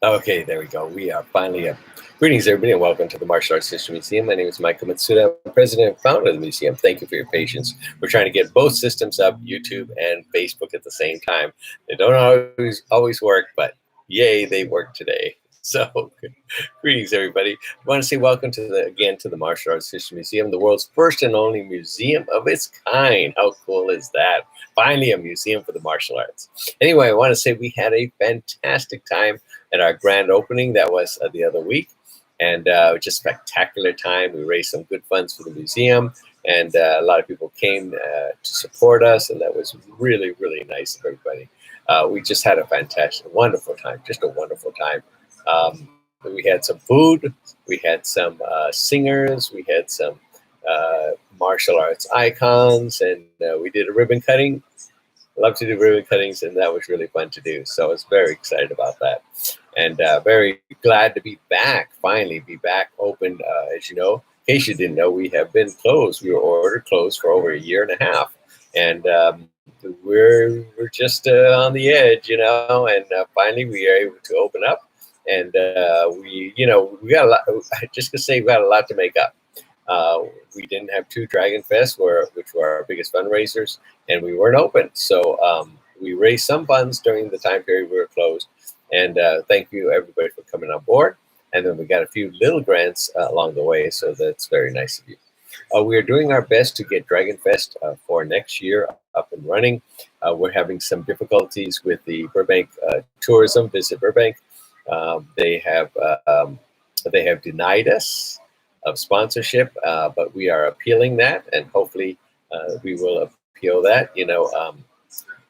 Okay, there we go. We are finally up. Greetings, everybody, and welcome to the Martial Arts History Museum. My name is Michael Matsuda. I'm president and founder of the museum. Thank you for your patience. We're trying to get both systems up, YouTube and Facebook, at the same time. They don't always work, but yay, they work today. So, greetings, everybody. I want to say welcome again to the Martial Arts History Museum, the world's first and only museum of its kind. How cool is that? Finally, a museum for the martial arts. Anyway, I want to say we had a fantastic time at our grand opening. That was the other week, and just spectacular time. We raised some good funds for the museum, and a lot of people came to support us, and that was really, really nice of everybody. We just had a fantastic, wonderful time, just a wonderful time. We had some food, we had some singers, we had some martial arts icons, and we did a ribbon cutting. Love to do ribbon cuttings, and that was really fun to do. So I was very excited about that, and very glad to be back. Finally, be back open. As you know, in case you didn't know, we have been closed. We were ordered closed for over a year and a half, and we're just on the edge, And finally, we are able to open up, and we got a lot. Just to say, we got a lot to make up. We didn't have two Dragon Fest, which were our biggest fundraisers, and we weren't open. So we raised some funds during the time period we were closed. And thank you, everybody, for coming on board. And then we got a few little grants along the way, so that's very nice of you. We are doing our best to get Dragon Fest for next year up and running. We're having some difficulties with the Burbank tourism, Visit Burbank. They have denied us of sponsorship, but we are appealing that, and hopefully we will appeal that.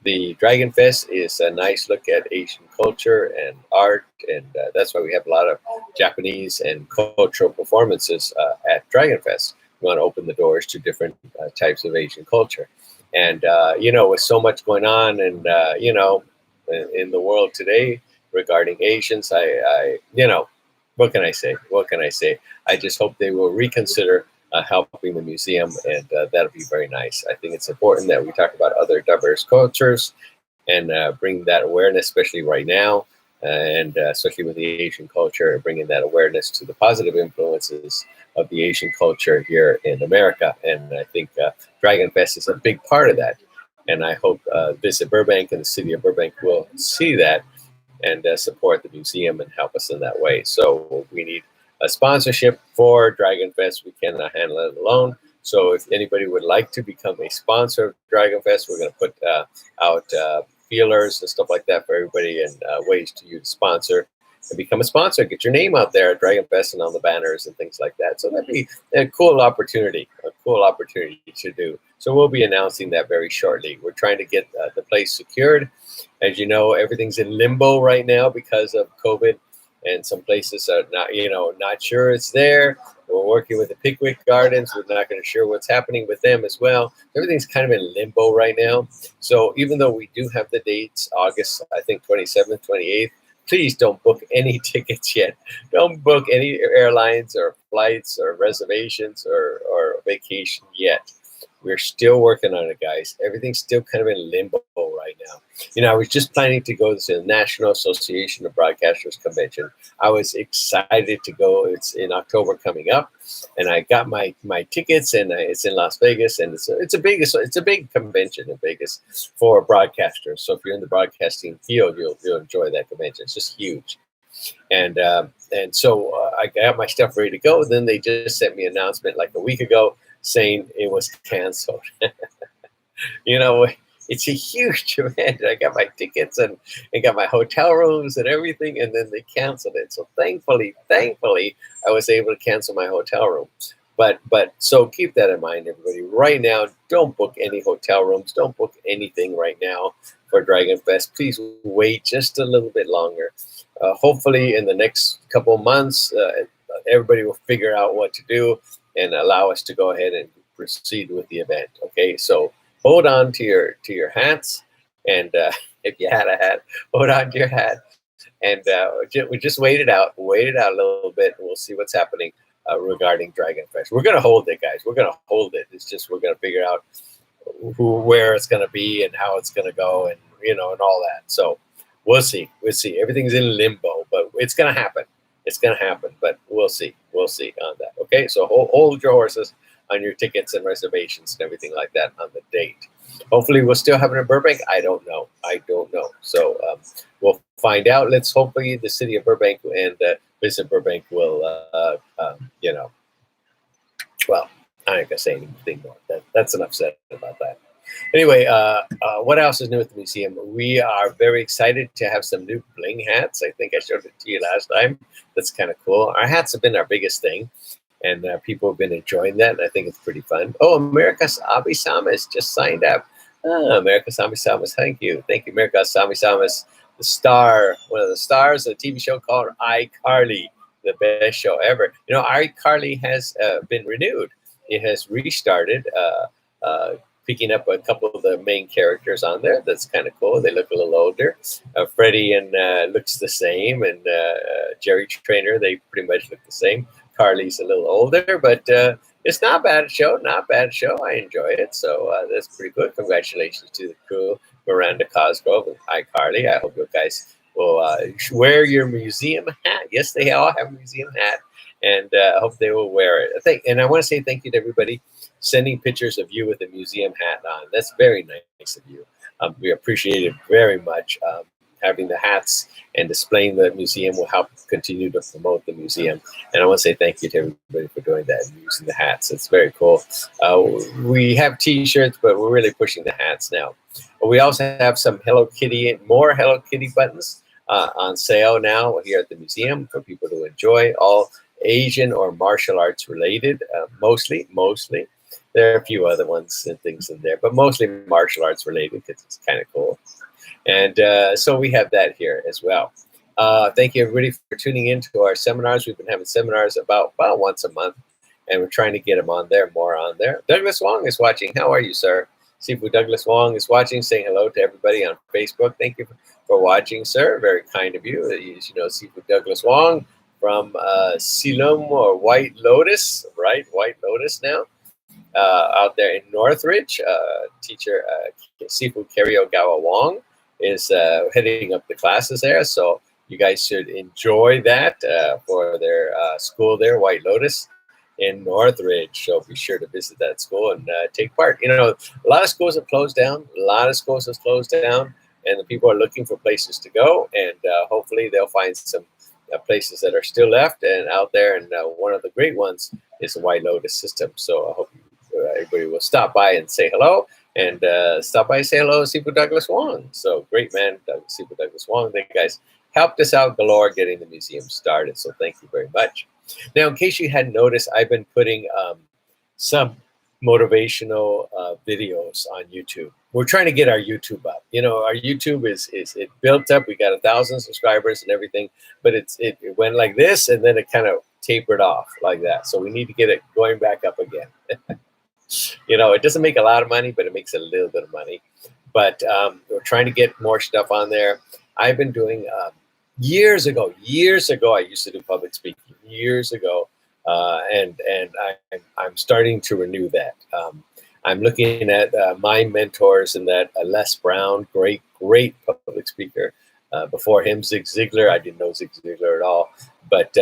The Dragon Fest is a nice look at Asian culture and art, and that's why we have a lot of Japanese and cultural performances at Dragon Fest. We want to open the doors to different types of Asian culture. And, with so much going on, and, in the world today regarding Asians, what can I say? What can I say? I just hope they will reconsider helping the museum, and that'll be very nice. I think it's important that we talk about other diverse cultures and bring that awareness, especially right now, and especially with the Asian culture, bringing that awareness to the positive influences of the Asian culture here in America. And I think Dragon Fest is a big part of that. And I hope Visit Burbank and the city of Burbank will see that and support the museum and help us in that way. So we need a sponsorship for Dragon Fest. We cannot handle it alone. So if anybody would like to become a sponsor of Dragon Fest, we're going to put out feelers and stuff like that for everybody, and ways to use sponsor and become a sponsor. Get your name out there at Dragon Fest and on the banners and things like that. So that'd be a cool opportunity to do. So we'll be announcing that very shortly. We're trying to get the place secured. As you know, everything's in limbo right now because of COVID, and some places are not sure it's there. We're working with the Pickwick Gardens. We're not going to sure what's happening with them as well. Everything's kind of in limbo right now. So even though we do have the dates, August, I think 27th, 28th, please don't book any tickets yet. Don't book any airlines or flights or reservations or vacation yet. We're still working on it, guys. Everything's still kind of in limbo right now. I was just planning to go to the National Association of Broadcasters Convention. I was excited to go. It's in October coming up, and I got my tickets, and it's in Las Vegas, and it's a big convention in Vegas for broadcasters. So if you're in the broadcasting field, you'll enjoy that convention. It's just huge. And so I got my stuff ready to go. Then they just sent me an announcement like a week ago saying it was canceled. It's a huge event. I got my tickets and got my hotel rooms and everything, and then they canceled it. So thankfully, I was able to cancel my hotel room. But so keep that in mind, everybody. Right now, don't book any hotel rooms. Don't book anything right now for Dragon Fest. Please wait just a little bit longer. Hopefully, in the next couple of months, everybody will figure out what to do and allow us to go ahead and proceed with the event. Okay, so hold on to your hats, and if you had a hat, hold on to your hat, and we just wait it out a little bit, and we'll see what's happening regarding Dragon Fest. We're gonna hold it, guys. We're gonna hold it. It's just we're gonna figure out where it's gonna be and how it's gonna go, and and all that. So we'll see. Everything's in limbo, but it's going to happen. It's going to happen, but we'll see. We'll see on that. Okay, so hold your horses on your tickets and reservations and everything like that on the date. Hopefully, we'll still have it in Burbank. I don't know. I don't know. So we'll find out. Let's hopefully the city of Burbank and Visit Burbank will, you know, well, I ain't gonna say anything more. That's enough said about that. Anyway, what else is new at the museum? We are very excited to have some new bling hats. I think I showed it to you last time. That's kind of cool. Our hats have been our biggest thing, and people have been enjoying that, and I think it's pretty fun. Oh, America's Abi Samus just signed up. Oh, America's Ami Samus, thank you. Thank you, America's Ami Samus, the star, one of the stars of a TV show called iCarly, the best show ever. You know, iCarly has been renewed. It has restarted, picking up a couple of the main characters on there. That's kind of cool. They look a little older. Freddie and looks the same, and Jerry Trainer, they pretty much look the same. Carly's a little older, but it's not a bad show. Not a bad show. I enjoy it, so that's pretty good. Congratulations to the crew, Miranda Cosgrove and iCarly. I hope you guys will wear your museum hat. Yes, they all have a museum hat, and I hope they will wear it. And I want to say thank you to everybody sending pictures of you with a museum hat on. That's very nice of you. We appreciate it very much. Having the hats and displaying the museum will help continue to promote the museum. And I want to say thank you to everybody for doing that and using the hats. It's very cool. We have T-shirts, but we're really pushing the hats now. We also have some Hello Kitty, more Hello Kitty buttons on sale now here at the museum for people to enjoy. All Asian or martial arts related, mostly. There are a few other ones and things in there, but mostly martial arts related because it's kind of cool. And so we have that here as well. Thank you, everybody, for tuning in to our seminars. We've been having seminars about once a month, and we're trying to get them on there, more on there. Douglas Wong is watching. How are you, sir? Sifu Douglas Wong is watching, saying hello to everybody on Facebook. Thank you for watching, sir. Very kind of you. As you know, Sifu Douglas Wong from Silum or White Lotus, right? White Lotus now. Out there in Northridge, teacher Sifu Karyogawa Wong is heading up the classes there. So you guys should enjoy that for their school there, White Lotus in Northridge. So be sure to visit that school and take part. You know, a lot of schools have closed down. A lot of schools have closed down, and the people are looking for places to go. And hopefully they'll find some places that are still left and out there. And one of the great ones is the White Lotus system. So I hope everybody will stop by and say hello, and stop by and say hello to Sifu Douglas Wong. So great man, Sifu Douglas Wong. They guys helped us out galore getting the museum started. So thank you very much. Now, in case you hadn't noticed, I've been putting some motivational videos on YouTube. We're trying to get our YouTube up. You know, our YouTube is it built up. We got 1,000 subscribers and everything, but it went like this, and then it kind of tapered off like that. So we need to get it going back up again. You know, it doesn't make a lot of money, but it makes a little bit of money. But we're trying to get more stuff on there. I've been doing years ago, I used to do public speaking years ago, and I'm starting to renew that. I'm looking at my mentors and that Les Brown, great public speaker. Before him, Zig Ziglar. I didn't know Zig Ziglar at all, but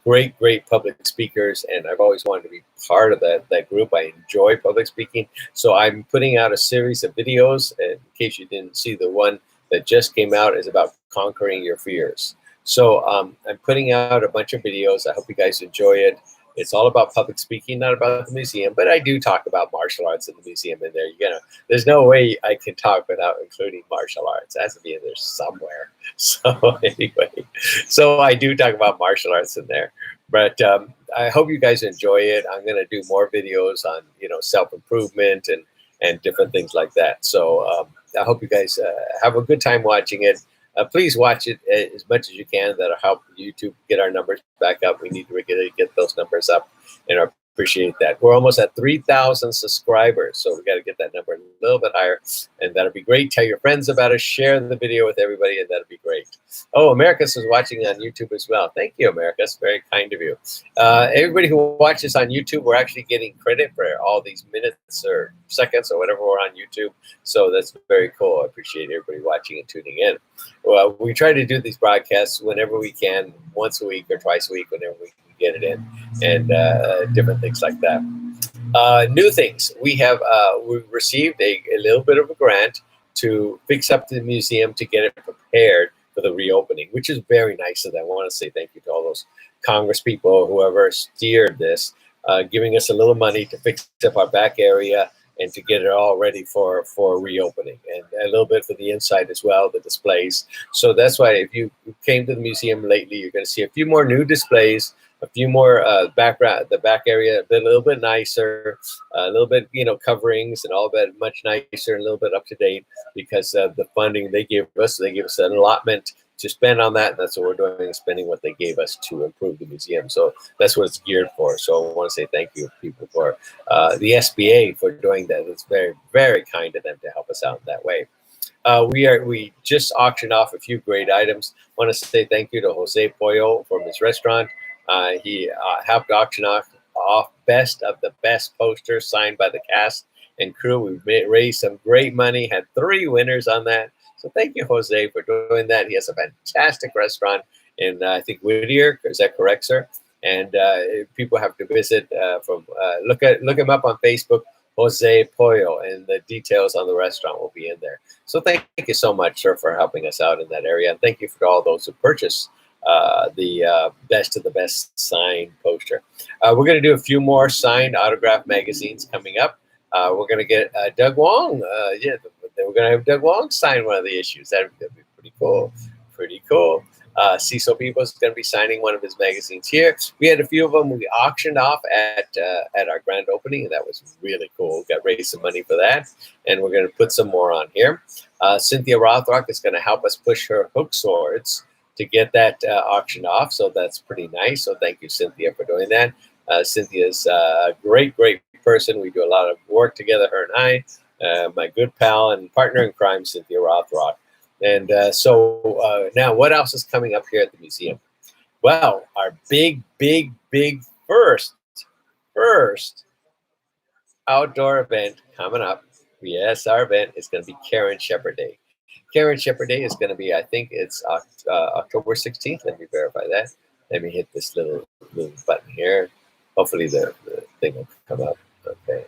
great public speakers, and I've always wanted to be part of that group. I enjoy public speaking, so I'm putting out a series of videos. And in case you didn't see, the one that just came out is about conquering your fears. So I'm putting out a bunch of videos. I hope you guys enjoy it. It's all about public speaking, not about the museum, but I do talk about martial arts in the museum in there. You know, there's no way I can talk without including martial arts. It has to be in there somewhere. So anyway, so I do talk about martial arts in there. But I hope you guys enjoy it. I'm going to do more videos on, you know, self-improvement and different things like that. So I hope you guys have a good time watching it. Please watch it as much as you can. That'll help YouTube get our numbers back up. We need to regularly get those numbers up and our appreciate that. We're almost at 3,000 subscribers, so we got to get that number a little bit higher, and that'll be great. Tell your friends about it. Share the video with everybody, and that'll be great. Oh, Americus is watching on YouTube as well. Thank you, Americus. Very kind of you. Everybody who watches on YouTube, we're actually getting credit for all these minutes or seconds or whatever we're on YouTube, so that's very cool. I appreciate everybody watching and tuning in. Well, we try to do these broadcasts whenever we can, once a week or twice a week, whenever we can get it in, and different things like that. New things. We received a little bit of a grant to fix up the museum to get it prepared for the reopening, which is very nice of them. I want to say thank you to all those Congress people, whoever steered this, giving us a little money to fix up our back area and to get it all ready for reopening, and a little bit for the inside as well, the displays. So that's why if you came to the museum lately, you're going to see a few more new displays, a few more the back area a little bit nicer, a little bit, coverings and all that much nicer and a little bit up to date, because of the funding they gave us. They gave us an allotment to spend on that, and that's what we're doing, spending what they gave us to improve the museum. So that's what it's geared for. So I want to say thank you, people, for the SBA for doing that. It's very, very kind of them to help us out in that way. We just auctioned off a few great items. I want to say thank you to Jose Pollo from his restaurant. He helped auction off best of the best posters signed by the cast and crew. We raised some great money, had 3 winners on that. So thank you, Jose, for doing that. He has a fantastic restaurant in, I think, Whittier. Is that correct, sir? And people have to visit look him up on Facebook, Jose Pollo, and the details on the restaurant will be in there. So thank you so much, sir, for helping us out in that area. And thank you for all those who purchased the best of the best signed poster. We're going to do a few more signed autograph magazines coming up. We're going to get Doug Wong. We're going to have Doug Wong sign one of the issues. That'd be pretty cool. Pretty cool. Cecil Peoples is going to be signing one of his magazines here. We had a few of them we auctioned off at our grand opening, and that was really cool. We got raised some money for that, and we're going to put some more on here. Cynthia Rothrock is going to help us push her hook swords to get that auctioned off, so that's pretty nice. So thank you, Cynthia, for doing that. Cynthia's a great person. We do a lot of work together, her and I. My good pal and partner in crime, Cynthia Rothrock. And so now what else is coming up here at the museum? Well, our big first outdoor event coming up. Yes, our event is going to be Karen Shepherd Day. Karen Shepherd Day is going to be, I think it's October 16th. Let me verify that. Let me hit this little button here. Hopefully the thing will come up. Okay.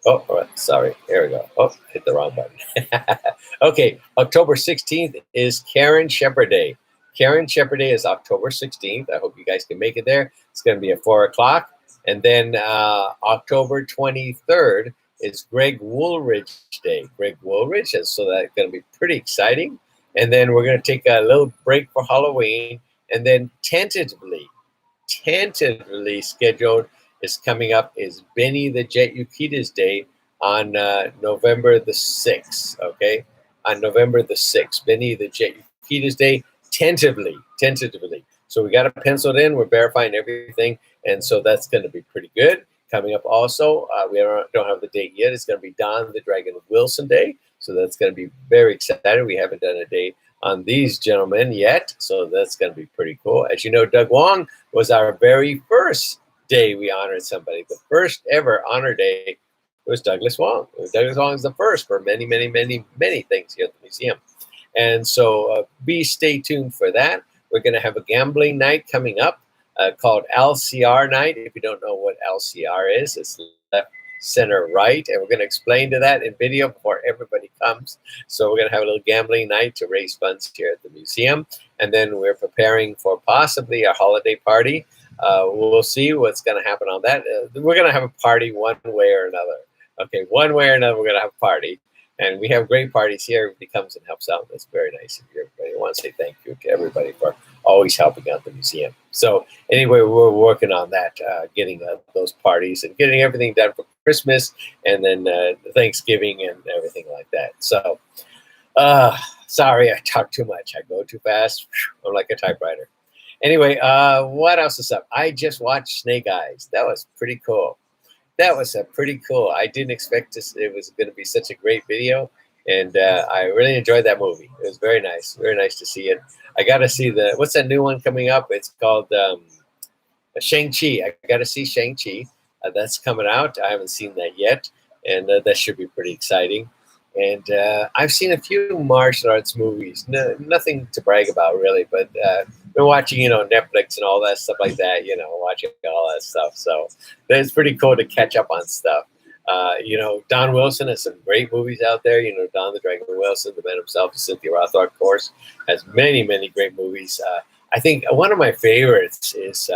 Oh, all right, sorry. Here we go. Oh, hit the wrong button. Okay, October 16th is Karen Shepherd Day. Karen Shepherd Day is October 16th. I hope you guys can make it there. It's going to be at 4 o'clock. And then October 23rd is Greg Woolridge Day. Greg Woolridge, and so that's going to be pretty exciting. And then we're going to take a little break for Halloween. And then tentatively scheduled is coming up is Benny the Jet Yukitas Day on November the 6th, okay? On November the 6th, Benny the Jet Yukitas Day, tentatively. So we got it penciled in, we're verifying everything, and so that's going to be pretty good. Coming up also, we don't have the date yet, it's going to be Don the Dragon Wilson Day, so that's going to be very exciting. We haven't done a day on these gentlemen yet, so that's going to be pretty cool. As you know, Doug Wong was our very first day we honored somebody. The first ever honor day was Douglas Wong. Douglas Wong is the first for many things here at the museum. And so stay tuned for that. We're going to have a gambling night coming up called LCR night. If you don't know what LCR is, it's left, center, right. And we're going to explain to that in video before everybody comes. So we're going to have a little gambling night to raise funds here at the museum. And then we're preparing for possibly a holiday party. We'll see what's going to happen on that. We're going to have a party one way or another. Okay, one way or another, we're going to have a party. And we have great parties here. Everybody comes and helps out. That's very nice of you, everybody. I want to say thank you to everybody for always helping out the museum. So anyway, we're working on that, getting those parties and getting everything done for Christmas and then Thanksgiving and everything like that. So sorry, I talk too much. I go too fast. I'm like a typewriter. Anyway, what else is up? I just watched Snake Eyes. That was pretty cool. That was a pretty cool. I didn't expect this. It was going to be such a great video, and I really enjoyed that movie. It was very nice to see it. I got to see what's that new one coming up? It's called Shang-Chi. I got to see Shang-Chi. That's coming out. I haven't seen that yet, and that should be pretty exciting. And I've seen a few martial arts movies. No, nothing to brag about really, but been watching, Netflix and all that stuff like that. Watching all that stuff. So it's pretty cool to catch up on stuff. Don Wilson has some great movies out there. Don the Dragon Wilson, the man himself, Cynthia Rothrock, of course, has many, many great movies. I think one of my favorites is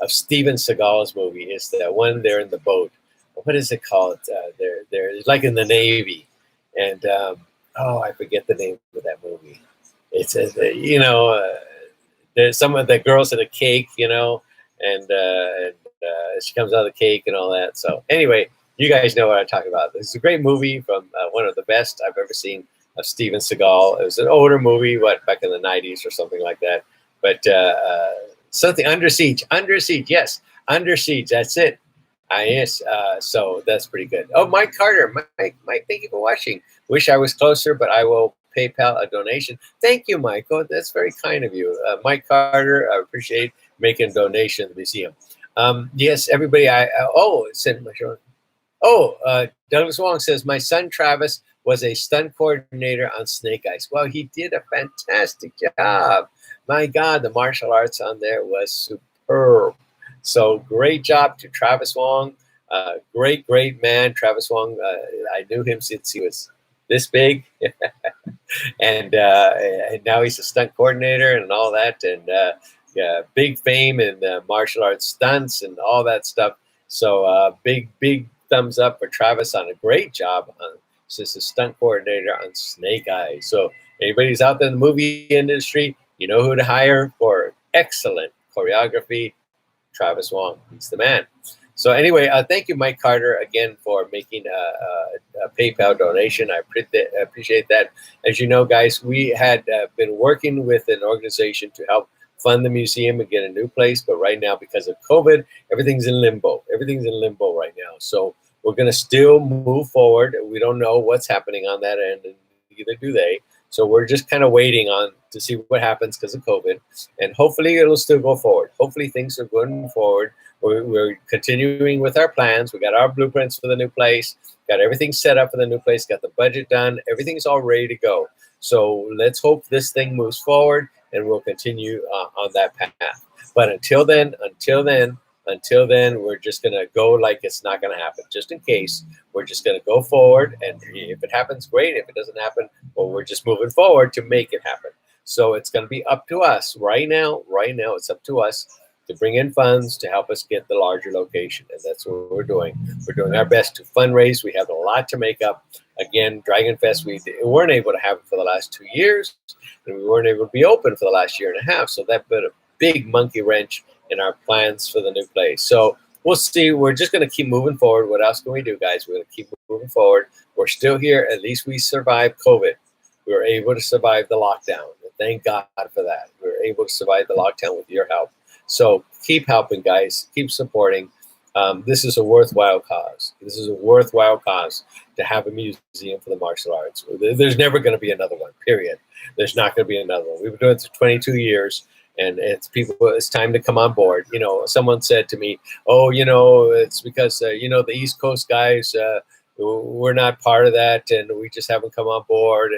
of Steven Seagal's movie is the one there in the boat. What is it called? They're like in the Navy. And I forget the name of that movie. It's there's some of the girls at a cake, and she comes out of the cake and all that. So anyway, you guys know what I'm talking about. This is a great movie from one of the best I've ever seen of Steven Seagal. It was an older movie, back in the 90s or something like that. But something Under Siege, yes, Under Siege. That's it. Yes, so that's pretty good. Oh, Mike Carter, Mike, thank you for watching. Wish I was closer, but I will PayPal a donation. Thank you, Michael. That's very kind of you. Mike Carter, I appreciate making a donation to the museum. Yes, everybody, Douglas Wong says, my son Travis was a stunt coordinator on Snake Eyes. Well, he did a fantastic job. My God, the martial arts on there was superb. So great job to Travis Wong. Great man, Travis Wong. I knew him since he was this big, and now he's a stunt coordinator and all that, and big fame in martial arts stunts and all that stuff. So big thumbs up for Travis on a great job as a stunt coordinator on Snake Eyes. So anybody who's out there in the movie industry, you know who to hire for excellent choreography. Travis Wong, he's the man. So anyway, thank you, Mike Carter, again for making a PayPal donation. I appreciate that. As you know, guys, we had been working with an organization to help fund the museum and get a new place, but right now, because of COVID, everything's in limbo. Everything's in limbo right now. So we're going to still move forward. We don't know what's happening on that end, and neither do they. So we're just kind of waiting on to see what happens because of COVID, and hopefully it'll still go forward. Hopefully things are going forward. We're continuing with our plans. We got our blueprints for the new place, got everything set up for the new place, got the budget done. Everything's all ready to go. So let's hope this thing moves forward, and we'll continue on that path. But until then, we're just going to go like it's not going to happen. Just in case, we're just going to go forward. And if it happens, great. If it doesn't happen, well, we're just moving forward to make it happen. So it's going to be up to us right now. It's up to us to bring in funds to help us get the larger location. And that's what we're doing. We're doing our best to fundraise. We have a lot to make up. Again, Dragon Fest, we weren't able to have it for the last 2 years, and we weren't able to be open for the last year and a half. So that put a big monkey wrench in our plans for the new place. So we'll see. We're just going to keep moving forward. What else can we do, guys? We're going to keep moving forward. We're still here. At least we survived COVID. We were able to survive the lockdown. And thank God for that. We were able to survive the lockdown with your help. So keep helping, guys. Keep supporting. This is a worthwhile cause. This is a worthwhile cause to have a museum for the martial arts. There's never going to be another one, period. There's not going to be another one. We've been doing it for 22 years. And it's time to come on board. Someone said to me, it's because, the East Coast guys, we're not part of that, and we just haven't come on board.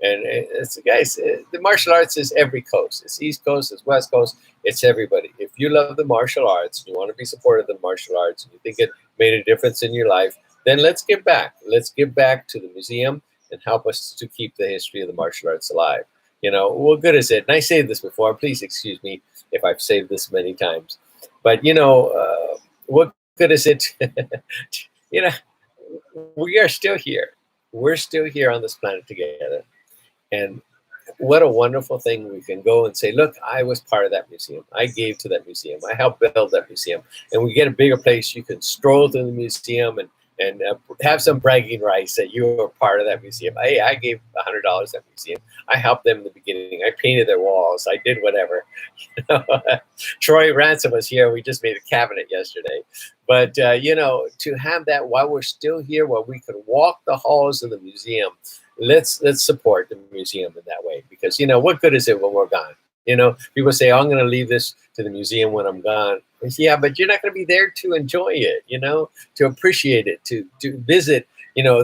And it's, guys, the martial arts is every coast. It's East Coast, it's West Coast, it's everybody. If you love the martial arts, you want to be supportive of the martial arts, and you think it made a difference in your life, then let's give back. Let's give back to the museum and help us to keep the history of the martial arts alive. What good is it? And I said this before. Please excuse me if I've said this many times. But, what good is it? We are still here. We're still here on this planet together. And what a wonderful thing we can go and say, look, I was part of that museum. I gave to that museum. I helped build that museum. And we get a bigger place. You can stroll through the museum and and have some bragging rights that you were part of that museum. Hey, I gave $100 to that museum. I helped them in the beginning. I painted their walls. I did whatever. Troy Ransom was here. We just made a cabinet yesterday. But, to have that while we're still here, while we can walk the halls of the museum, let's support the museum in that way. Because, what good is it when we're gone? People say, oh, I'm going to leave this to the museum when I'm gone. Yeah, but you're not going to be there to enjoy it, to appreciate it, to visit,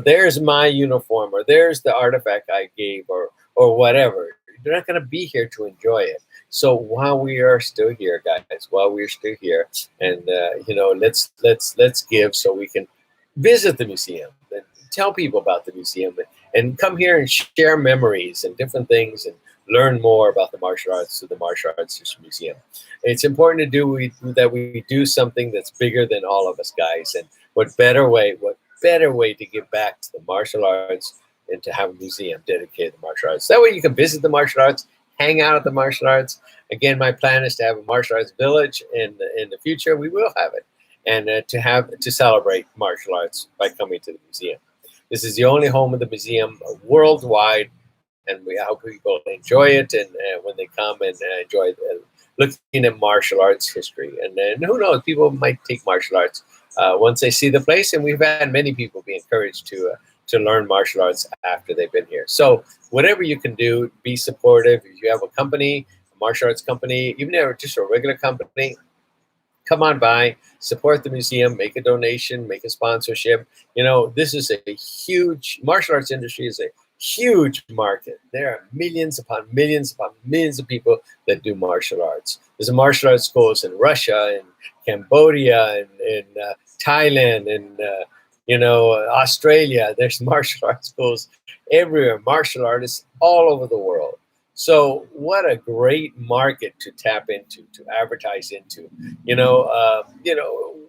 there's my uniform, or there's the artifact I gave, or whatever. You're not going to be here to enjoy it. So while we are still here, guys, while we're still here, and let's give so we can visit the museum and tell people about the museum, and come here and share memories and different things, and learn more about the martial arts through the Martial Arts History Museum. It's important to do that we do something that's bigger than all of us, guys. And what better way to give back to the martial arts and to have a museum dedicated to martial arts. That way you can visit the martial arts, hang out at the martial arts. Again, my plan is to have a martial arts village in the future. We will have it, and to celebrate martial arts by coming to the museum. This is the only home of the museum worldwide, and I hope people enjoy it, and when they come and enjoy looking at martial arts history. And then who knows, people might take martial arts once they see the place, and we've had many people be encouraged to learn martial arts after they've been here. So whatever you can do, be supportive. If you have a company, a martial arts company, even if it's just a regular company, come on by, support the museum, make a donation, make a sponsorship. This is a huge, martial arts industry is a huge market. There are millions upon millions of people that do martial arts. There's martial arts schools in Russia, and Cambodia, and in Thailand, and Australia. There's martial arts schools everywhere. Martial artists all over the world. So what a great market to tap into, to advertise into.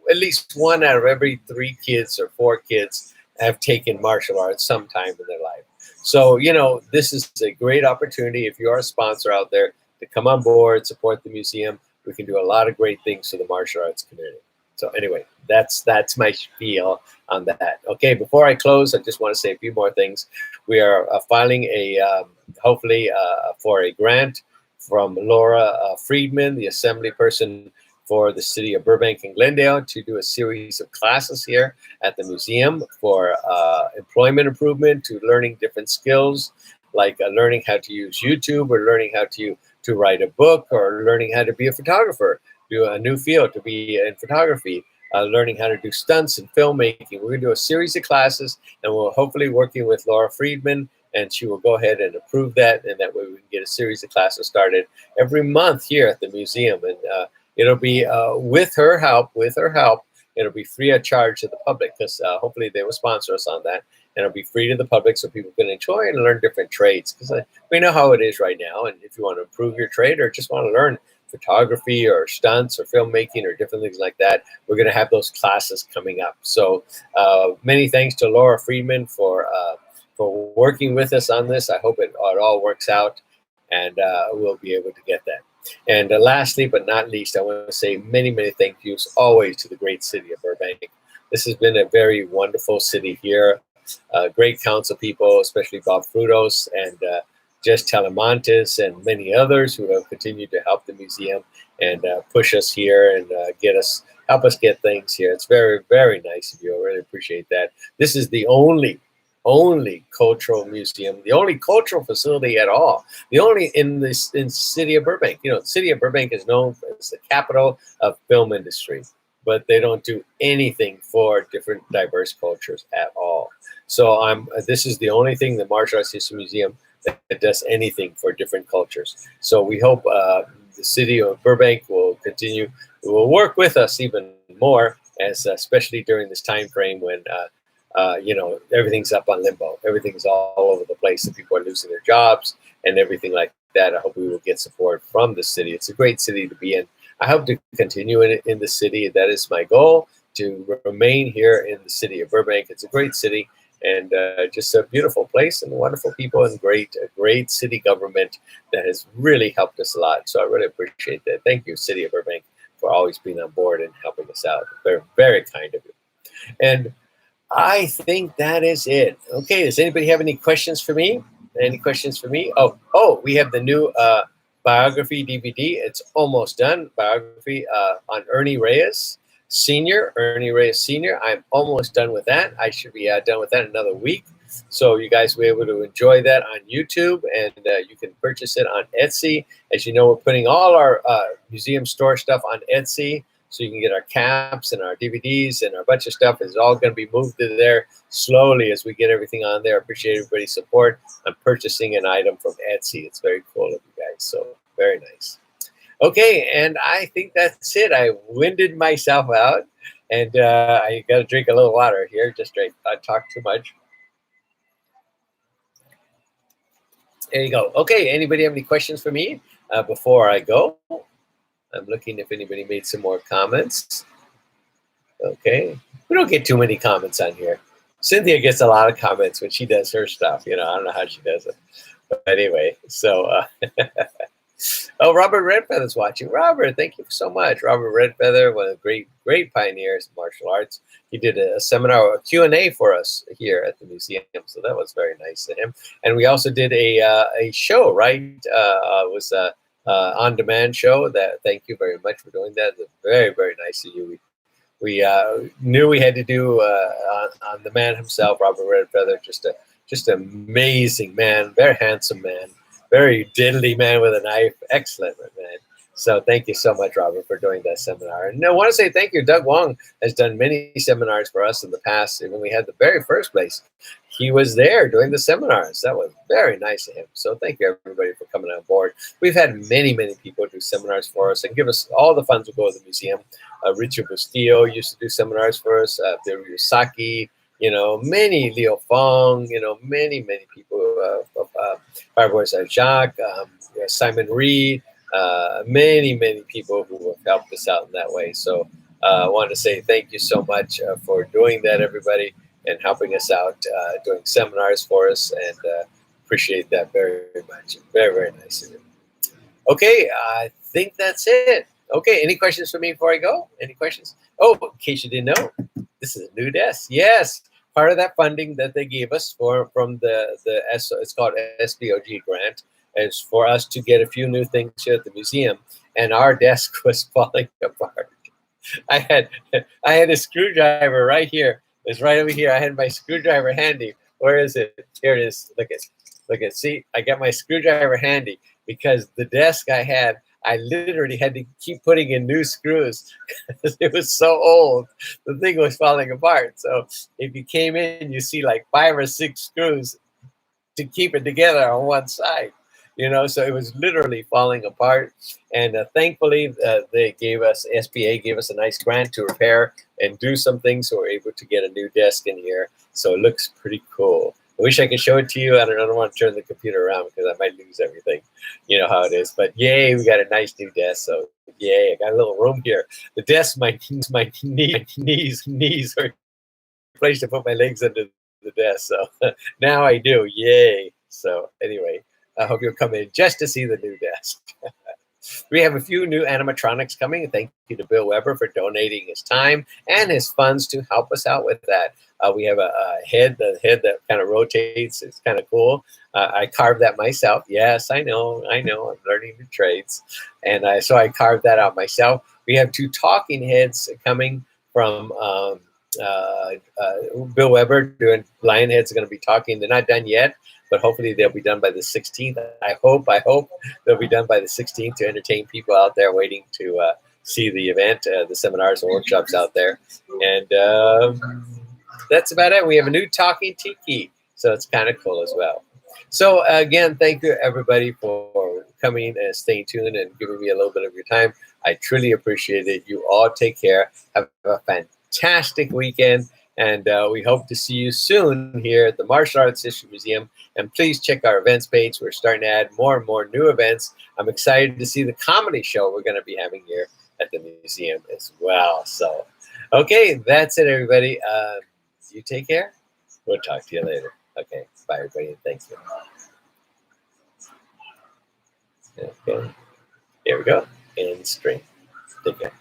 At least 1 out of every 3 kids or 4 kids have taken martial arts sometime in their life. So, this is a great opportunity. If you are a sponsor out there, to come on board, support the museum. We can do a lot of great things for the martial arts community. So anyway, that's my spiel on that. Okay, before I close, I just want to say a few more things. We are filing hopefully for a grant from Laura Friedman, the assembly person for the city of Burbank and Glendale, to do a series of classes here at the museum for employment improvement, to learning different skills, like learning how to use YouTube, or learning how to write a book, or learning how to be a photographer, do a new field to be in photography, learning how to do stunts and filmmaking. We're going to do a series of classes, and we'll hopefully working with Laura Friedman, and she will go ahead and approve that, and that way we can get a series of classes started every month here at the museum. And it'll be with her help, it'll be free of charge to the public, because hopefully they will sponsor us on that. And it'll be free to the public so people can enjoy and learn different trades, because we know how it is right now. And if you want to improve your trade, or just want to learn photography or stunts or filmmaking or different things like that, we're going to have those classes coming up. So many thanks to Laura Friedman for working with us on this. I hope it all works out, and we'll be able to get that. And lastly, but not least, I want to say many, many thank yous always to the great city of Burbank. This has been a very wonderful city here. Great council people, especially Bob Frutos and Jess Telemontes, and many others who have continued to help the museum and push us here and help us get things here. It's very, very nice of you. I really appreciate that. This is the only cultural museum, the only cultural facility at all, the only in the city of Burbank. The city of Burbank is known as the capital of film industry, but they don't do anything for different diverse cultures at all. So this is the only thing, the Martial Arts History Museum, that does anything for different cultures. So we hope the city of Burbank will work with us even more, as especially during this time frame when everything's up on limbo. Everything's all over the place, and people are losing their jobs and everything like that. I hope we will get support from the city. It's a great city to be in. I hope to continue in the city. That is my goal, to remain here in the city of Burbank. It's a great city, and just a beautiful place, and wonderful people, and a great city government that has really helped us a lot. So I really appreciate that. Thank you, City of Burbank, for always being on board and helping us out. Very, very kind of you. And I think that is it. Okay, does anybody have any questions for me? Any questions for me? Oh, we have the new biography DVD. It's almost done. Biography on Ernie Reyes Sr. Ernie Reyes Sr. I'm almost done with that. I should be done with that in another week. So you guys will be able to enjoy that on YouTube, and you can purchase it on Etsy. As you know, we're putting all our museum store stuff on Etsy. So you can get our caps and our DVDs and our bunch of stuff is all going to be moved to there slowly as we get everything on there. Appreciate everybody's support. I'm purchasing an item from Etsy. It's very cool of you guys. So very nice. Okay, and I think that's it. I winded myself out, and I got to drink a little water here. Just drink. I talked too much. There you go. Okay, anybody have any questions for me before I go? I'm looking if anybody made some more comments. Okay. We don't get too many comments on here. Cynthia gets a lot of comments when she does her stuff. You know, I don't know how she does it. But anyway, so, oh, Robert Redfeather's watching. Robert, thank you so much. Robert Redfeather, one of the great pioneers of martial arts. He did a seminar, a Q&A for us here at the museum. So that was very nice of him. And we also did a show, right? It was a on-demand show. That thank you very much for doing that. It's very, very nice of you. We knew we had to do on the man himself, Robert Redfeather, just an amazing man, very handsome man, very diddly man with a knife, excellent man. So thank you so much, Robert, for doing that seminar. And I want to say thank you. Doug Wong has done many seminars for us in the past. When we had the very first place, he was there doing the seminars. That was very nice of him. So thank you, everybody, for coming on board. We've had many people do seminars for us and give us all the funds we go to the museum. Richard Bustillo used to do seminars for us. Bill Saki, you know, many, Leo Fong, you know, many people, Fireboys Jacques, Simon Reed, many people who have helped us out in that way. So I want to say thank you so much for doing that, everybody, and helping us out, doing seminars for us, and appreciate that very much. Very nice of you. Okay, I think that's it. Okay, any questions for me before I go? Any questions? Oh, in case you didn't know, this is a new desk. Yes, part of that funding that they gave us from it's called SBOG grant, is for us to get a few new things here at the museum, and our desk was falling apart. I had a screwdriver right here. It's right over here. I had my screwdriver handy. Where is it? Here it is. Look at. See, I got my screwdriver handy because the desk I had, I literally had to keep putting in new screws because it was so old. The thing was falling apart. So if you came in, you see like 5 or 6 screws to keep it together on one side. You know, so it was literally falling apart. And thankfully, SBA gave us a nice grant to repair and do some things, so we're able to get a new desk in here. So it looks pretty cool. I wish I could show it to you. I don't want to turn the computer around because I might lose everything. You know how it is. But yay, we got a nice new desk. So yay, I got a little room here. The desk, my knees are a place to put my legs under the desk. So now I do. Yay. So anyway, I hope you'll come in just to see the new desk. We have a few new animatronics coming. Thank you to Bill Weber for donating his time and his funds to help us out with that. We have the head that kind of rotates. It's kind of cool. I carved that myself. Yes, I know. I'm learning the trades. And so I carved that out myself. We have 2 talking heads coming from Bill Weber doing lion heads are going to be talking. They're not done yet, but hopefully they'll be done by the 16th. I hope they'll be done by the 16th to entertain people out there waiting to see the event, the seminars and workshops out there. And that's about it. We have a new talking tiki, so it's kind of cool as well. So again, thank you everybody for coming and staying tuned and giving me a little bit of your time. I truly appreciate it. You all take care. Have a fantastic weekend, and we hope to see you soon here at the Martial Arts History Museum. And please check our events page. We're starting to add more and more new events. I'm excited to see the comedy show we're going to be having here at the museum as well. So, okay, that's it, everybody. You take care. We'll talk to you later. Okay, bye, everybody, and thank you. Okay, here we go. And string. Take care.